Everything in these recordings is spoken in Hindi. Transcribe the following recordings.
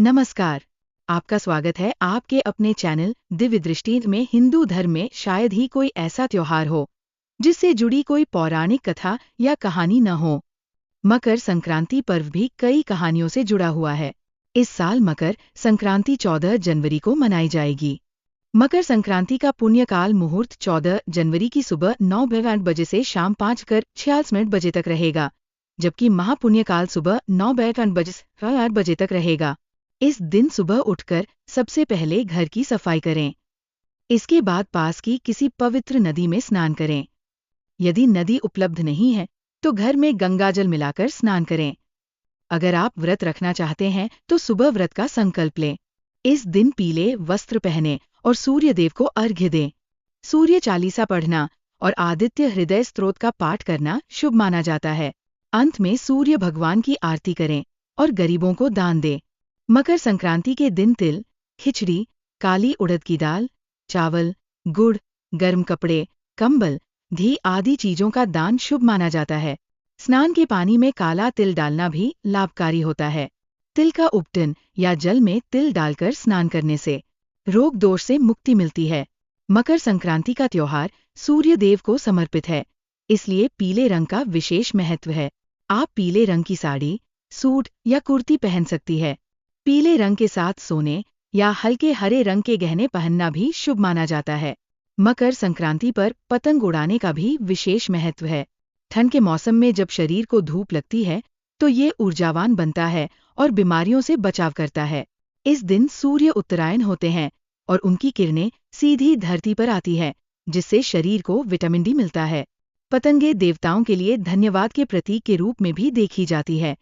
नमस्कार। आपका स्वागत है आपके अपने चैनल दिव्य दृष्टि में। हिंदू धर्म में शायद ही कोई ऐसा त्योहार हो जिससे जुड़ी कोई पौराणिक कथा या कहानी न हो। मकर संक्रांति पर्व भी कई कहानियों से जुड़ा हुआ है। इस साल मकर संक्रांति 14 जनवरी को मनाई जाएगी। मकर संक्रांति का पुण्यकाल मुहूर्त 14 जनवरी की सुबह 9:08 बजे से शाम 5:46 बजे तक रहेगा, जबकि महापुण्यकाल सुबह 9:08 बजे से 8 बजे तक रहेगा। इस दिन सुबह उठकर सबसे पहले घर की सफाई करें। इसके बाद पास की किसी पवित्र नदी में स्नान करें। यदि नदी उपलब्ध नहीं है तो घर में गंगाजल मिलाकर स्नान करें। अगर आप व्रत रखना चाहते हैं तो सुबह व्रत का संकल्प लें। इस दिन पीले वस्त्र पहने और सूर्य देव को अर्घ्य दें। सूर्य चालीसा पढ़ना और आदित्य हृदय स्तोत्र का पाठ करना शुभ माना जाता है। अंत में सूर्य भगवान की आरती करें और गरीबों को दान दें। मकर संक्रांति के दिन तिल, खिचड़ी, काली उड़द की दाल, चावल, गुड़, गर्म कपड़े, कंबल, घी आदि चीजों का दान शुभ माना जाता है। स्नान के पानी में काला तिल डालना भी लाभकारी होता है। तिल का उपटन या जल में तिल डालकर स्नान करने से रोग दोष से मुक्ति मिलती है। मकर संक्रांति का त्योहार सूर्य देव को समर्पित है, इसलिए पीले रंग का विशेष महत्व है। आप पीले रंग की साड़ी, सूट या कुर्ती पहन सकती है। पीले रंग के साथ सोने या हल्के हरे रंग के गहने पहनना भी शुभ माना जाता है। मकर संक्रांति पर पतंग उड़ाने का भी विशेष महत्व है। ठंड के मौसम में जब शरीर को धूप लगती है तो ये ऊर्जावान बनता है और बीमारियों से बचाव करता है। इस दिन सूर्य उत्तरायण होते हैं और उनकी किरणें सीधी धरती पर आती है, जिससे शरीर को विटामिन डी मिलता है। पतंगे देवताओं के लिए धन्यवाद के प्रतीक के रूप में भी देखी जाती है,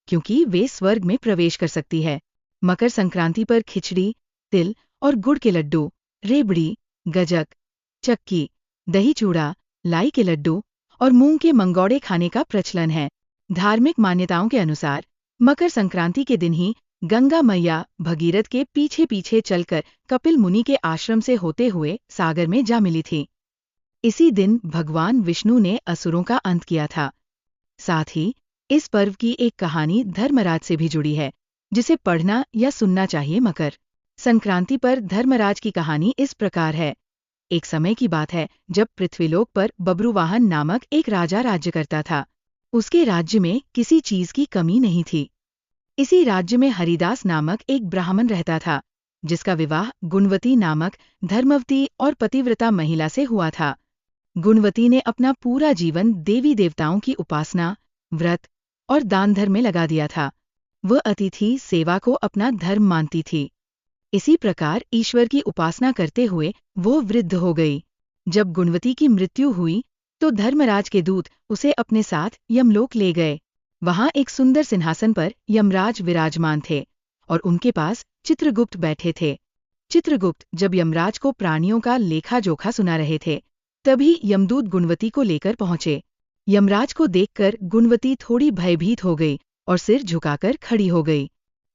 क्योंकि वे स्वर्ग में प्रवेश कर सकती है। मकर संक्रांति पर खिचड़ी, तिल और गुड़ के लड्डू, रेबड़ी, गजक, चक्की, दही चूड़ा, लाई के लड्डू और मूंग के मंगोड़े खाने का प्रचलन है। धार्मिक मान्यताओं के अनुसार मकर संक्रांति के दिन ही गंगा मैया भगीरथ के पीछे पीछे चलकर कपिल मुनि के आश्रम से होते हुए सागर में जा मिली थी। इसी दिन भगवान विष्णु ने असुरों का अंत किया था। साथ ही इस पर्व की एक कहानी धर्मराज से भी जुड़ी है, जिसे पढ़ना या सुनना चाहिए। मकर संक्रांति पर धर्मराज की कहानी इस प्रकार है। एक समय की बात है जब पृथ्वीलोक पर बब्रुवाहन नामक एक राजा राज्य करता था। उसके राज्य में किसी चीज की कमी नहीं थी। इसी राज्य में हरिदास नामक एक ब्राह्मण रहता था, जिसका विवाह गुणवती नामक धर्मवती और पतिव्रता महिला से हुआ था। गुणवती ने अपना पूरा जीवन देवी देवताओं की उपासना, व्रत और दान धर्म में लगा दिया था। वह अतिथि सेवा को अपना धर्म मानती थी। इसी प्रकार ईश्वर की उपासना करते हुए वो वृद्ध हो गई। जब गुणवती की मृत्यु हुई तो धर्मराज के दूत उसे अपने साथ यमलोक ले गए। वहां एक सुंदर सिंहासन पर यमराज विराजमान थे और उनके पास चित्रगुप्त बैठे थे। चित्रगुप्त जब यमराज को प्राणियों का लेखा जोखा सुना रहे थे, तभी यमदूत गुणवती को लेकर पहुंचे। यमराज को देखकर गुणवती थोड़ी भयभीत हो गई और सिर झुकाकर खड़ी हो गई।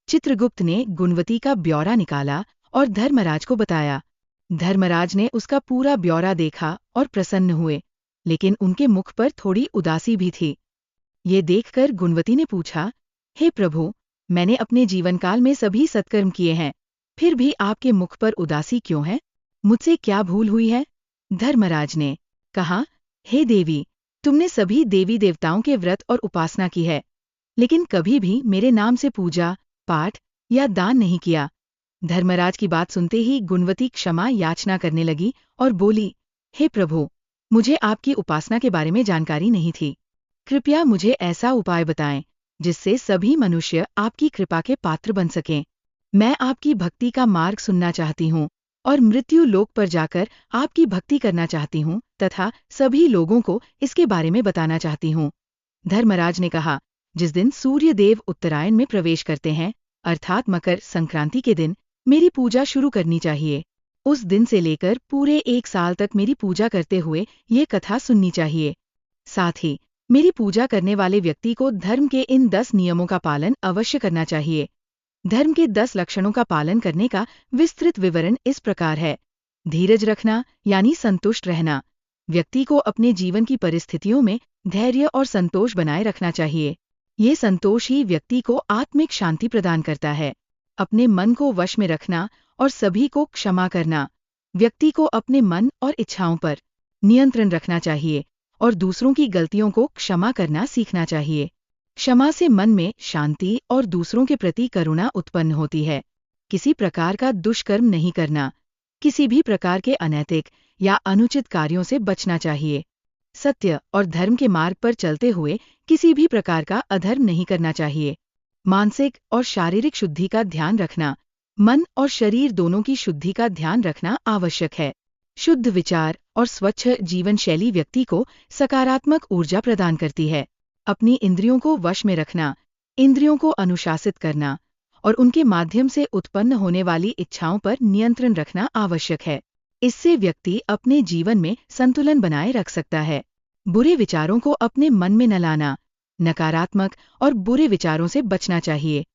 चित्रगुप्त ने गुणवती का ब्यौरा निकाला और धर्मराज को बताया। धर्मराज ने उसका पूरा ब्यौरा देखा और प्रसन्न हुए, लेकिन उनके मुख पर थोड़ी उदासी भी थी। ये देखकर गुणवती ने पूछा, हे प्रभु, मैंने अपने जीवनकाल में सभी सत्कर्म किए हैं, फिर भी आपके मुख पर उदासी क्यों है? मुझसे क्या भूल हुई है? धर्मराज ने कहा, हे देवी, तुमने सभी देवी देवताओं के व्रत और उपासना की है, लेकिन कभी भी मेरे नाम से पूजा, पाठ या दान नहीं किया। धर्मराज की बात सुनते ही गुणवती क्षमा याचना करने लगी और बोली, हे प्रभु, मुझे आपकी उपासना के बारे में जानकारी नहीं थी। कृपया मुझे ऐसा उपाय बताएं जिससे सभी मनुष्य आपकी कृपा के पात्र बन सकें। मैं आपकी भक्ति का मार्ग सुनना चाहती हूँ और मृत्यु लोक पर जाकर आपकी भक्ति करना चाहती हूँ तथा सभी लोगों को इसके बारे में बताना चाहती हूँ। धर्मराज ने कहा, जिस दिन सूर्य देव उत्तरायण में प्रवेश करते हैं, अर्थात मकर संक्रांति के दिन, मेरी पूजा शुरू करनी चाहिए। उस दिन से लेकर पूरे 1 साल तक मेरी पूजा करते हुए ये कथा सुननी चाहिए। साथ ही मेरी पूजा करने वाले व्यक्ति को धर्म के इन 10 नियमों का पालन अवश्य करना चाहिए। धर्म के 10 लक्षणों का पालन करने का विस्तृत विवरण इस प्रकार है। धीरज रखना यानी संतुष्ट रहना। व्यक्ति को अपने जीवन की परिस्थितियों में धैर्य और संतोष बनाए रखना चाहिए। ये संतोष ही व्यक्ति को आत्मिक शांति प्रदान करता है। अपने मन को वश में रखना और सभी को क्षमा करना। व्यक्ति को अपने मन और इच्छाओं पर नियंत्रण रखना चाहिए और दूसरों की गलतियों को क्षमा करना सीखना चाहिए। क्षमा से मन में शांति और दूसरों के प्रति करुणा उत्पन्न होती है। किसी प्रकार का दुष्कर्म नहीं करना। किसी भी प्रकार के अनैतिक या अनुचित कार्यों से बचना चाहिए। सत्य और धर्म के मार्ग पर चलते हुए किसी भी प्रकार का अधर्म नहीं करना चाहिए। मानसिक और शारीरिक शुद्धि का ध्यान रखना। मन और शरीर दोनों की शुद्धि का ध्यान रखना आवश्यक है। शुद्ध विचार और स्वच्छ जीवन शैली व्यक्ति को सकारात्मक ऊर्जा प्रदान करती है। अपनी इंद्रियों को वश में रखना, इंद्रियों को अनुशासित करना और उनके माध्यम से उत्पन्न होने वाली इच्छाओं पर नियंत्रण रखना आवश्यक है। इससे व्यक्ति अपने जीवन में संतुलन बनाए रख सकता है। बुरे विचारों को अपने मन में न लाना। नकारात्मक और बुरे विचारों से बचना चाहिए।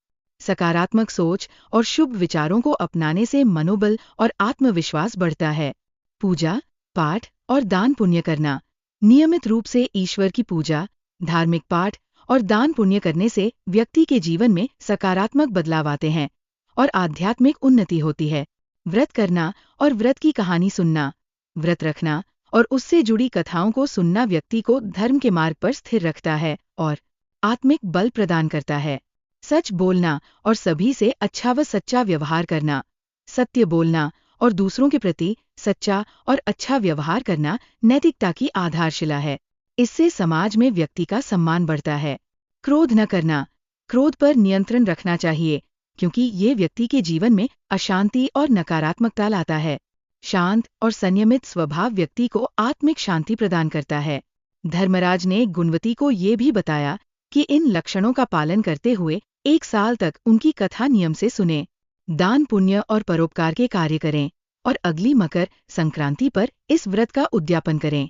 सकारात्मक सोच और शुभ विचारों को अपनाने से मनोबल और आत्मविश्वास बढ़ता है। पूजा, पाठ और दान पुण्य करना। नियमित रूप से ईश्वर की पूजा, धार्मिक पाठ और दान पुण्य करने से व्यक्ति के जीवन में सकारात्मक बदलाव आते हैं और आध्यात्मिक उन्नति होती है। व्रत करना और व्रत की कहानी सुनना। व्रत रखना और उससे जुड़ी कथाओं को सुनना व्यक्ति को धर्म के मार्ग पर स्थिर रखता है और आत्मिक बल प्रदान करता है। सच बोलना और सभी से अच्छा व सच्चा व्यवहार करना। सत्य बोलना और दूसरों के प्रति सच्चा और अच्छा व्यवहार करना नैतिकता की आधारशिला है। इससे समाज में व्यक्ति का सम्मान बढ़ता है। क्रोध न करना। क्रोध पर नियंत्रण रखना चाहिए क्योंकि ये व्यक्ति के जीवन में अशांति और नकारात्मकता लाता है। शांत और संयमित स्वभाव व्यक्ति को आत्मिक शांति प्रदान करता है। धर्मराज ने गुणवती को ये भी बताया कि इन लक्षणों का पालन करते हुए 1 साल तक उनकी कथा नियम से सुने, दान पुण्य और परोपकार के कार्य करें और अगली मकर संक्रांति पर इस व्रत का उद्यापन करें।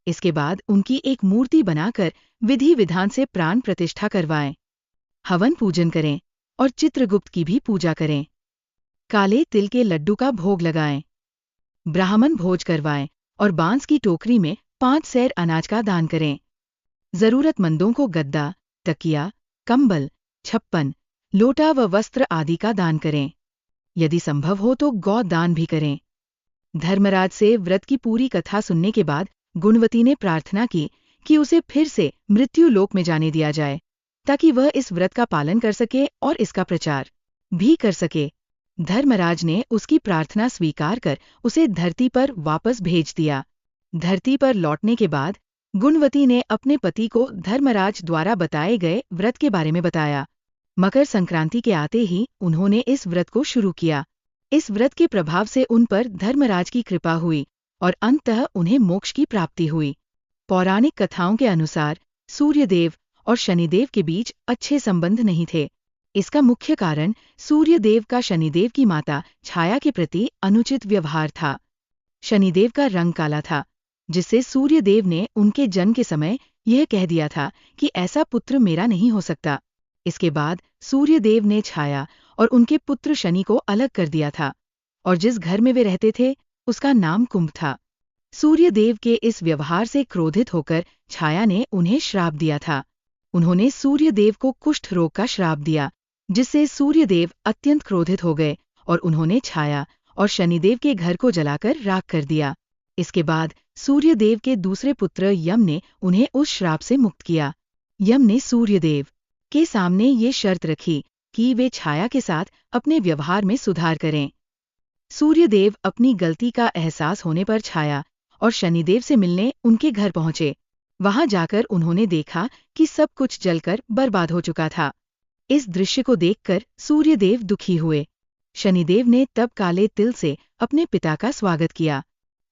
इसके बाद उनकी एक मूर्ति बनाकर विधि विधान से प्राण प्रतिष्ठा करवाएं, हवन पूजन करें और चित्रगुप्त की भी पूजा करें। काले तिल के लड्डू का भोग लगाएं, ब्राह्मण भोज करवाएं और बांस की टोकरी में 5 सेर अनाज का दान करें। जरूरतमंदों को गद्दा, तकिया, कंबल, छप्पन, लोटा व वस्त्र आदि का दान करें। यदि संभव हो तो गौ दान भी करें। धर्मराज से व्रत की पूरी कथा सुनने के बाद गुणवती ने प्रार्थना की कि उसे फिर से मृत्यु लोक में जाने दिया जाए ताकि वह इस व्रत का पालन कर सके और इसका प्रचार भी कर सके। धर्मराज ने उसकी प्रार्थना स्वीकार कर उसे धरती पर वापस भेज दिया। धरती पर लौटने के बाद गुणवती ने अपने पति को धर्मराज द्वारा बताए गए व्रत के बारे में बताया। मकर संक्रांति के आते ही उन्होंने इस व्रत को शुरू किया। इस व्रत के प्रभाव से उन पर धर्मराज की कृपा हुई और अंततः उन्हें मोक्ष की प्राप्ति हुई। पौराणिक कथाओं के अनुसार सूर्यदेव और शनिदेव के बीच अच्छे संबंध नहीं थे। इसका मुख्य कारण सूर्यदेव का शनिदेव की माता छाया के प्रति अनुचित व्यवहार था। शनिदेव का रंग काला था, जिससे सूर्यदेव ने उनके जन्म के समय यह कह दिया था कि ऐसा पुत्र मेरा नहीं हो सकता। इसके बाद सूर्यदेव ने छाया और उनके पुत्र शनि को अलग कर दिया था और जिस घर में वे रहते थे उसका नाम कुंभ था। सूर्यदेव के इस व्यवहार से क्रोधित होकर छाया ने उन्हें श्राप दिया था। उन्होंने सूर्यदेव को कुष्ठ रोग का श्राप दिया, जिससे सूर्यदेव अत्यंत क्रोधित हो गए और उन्होंने छाया और शनिदेव के घर को जलाकर राख कर दिया। इसके बाद सूर्यदेव के दूसरे पुत्र यम ने उन्हें उस श्राप से मुक्त किया। यम ने सूर्यदेव के सामने ये शर्त रखी कि वे छाया के साथ अपने व्यवहार में सुधार करें। सूर्यदेव अपनी गलती का एहसास होने पर छाया और शनिदेव से मिलने उनके घर पहुंचे। वहां जाकर उन्होंने देखा कि सब कुछ जलकर बर्बाद हो चुका था। इस दृश्य को देखकर सूर्यदेव दुखी हुए। शनिदेव ने तब काले तिल से अपने पिता का स्वागत किया।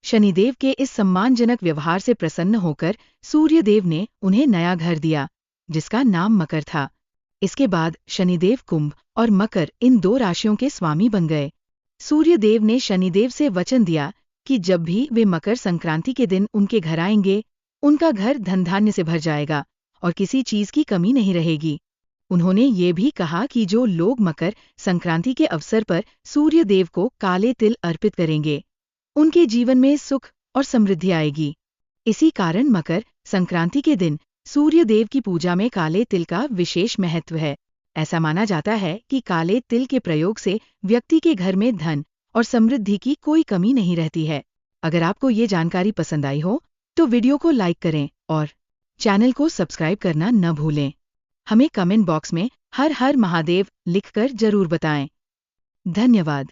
शनिदेव के इस सम्मानजनक व्यवहार से प्रसन्न होकर सूर्यदेव ने उन्हें नया घर दिया, जिसका नाम मकर था। इसके बाद शनिदेव कुंभ और मकर इन 2 राशियों के स्वामी बन गए। सूर्यदेव ने शनिदेव से वचन दिया कि जब भी वे मकर संक्रांति के दिन उनके घर आएंगे, उनका घर धन धान्य से भर जाएगा और किसी चीज की कमी नहीं रहेगी। उन्होंने ये भी कहा कि जो लोग मकर संक्रांति के अवसर पर सूर्यदेव को काले तिल अर्पित करेंगे, उनके जीवन में सुख और समृद्धि आएगी। इसी कारण मकर संक्रांति के दिन सूर्यदेव की पूजा में काले तिल का विशेष महत्व है। ऐसा माना जाता है कि काले तिल के प्रयोग से व्यक्ति के घर में धन और समृद्धि की कोई कमी नहीं रहती है। अगर आपको ये जानकारी पसंद आई हो तो वीडियो को लाइक करें और चैनल को सब्सक्राइब करना न भूलें। हमें कमेंट बॉक्स में हर हर महादेव लिखकर जरूर बताएं। धन्यवाद।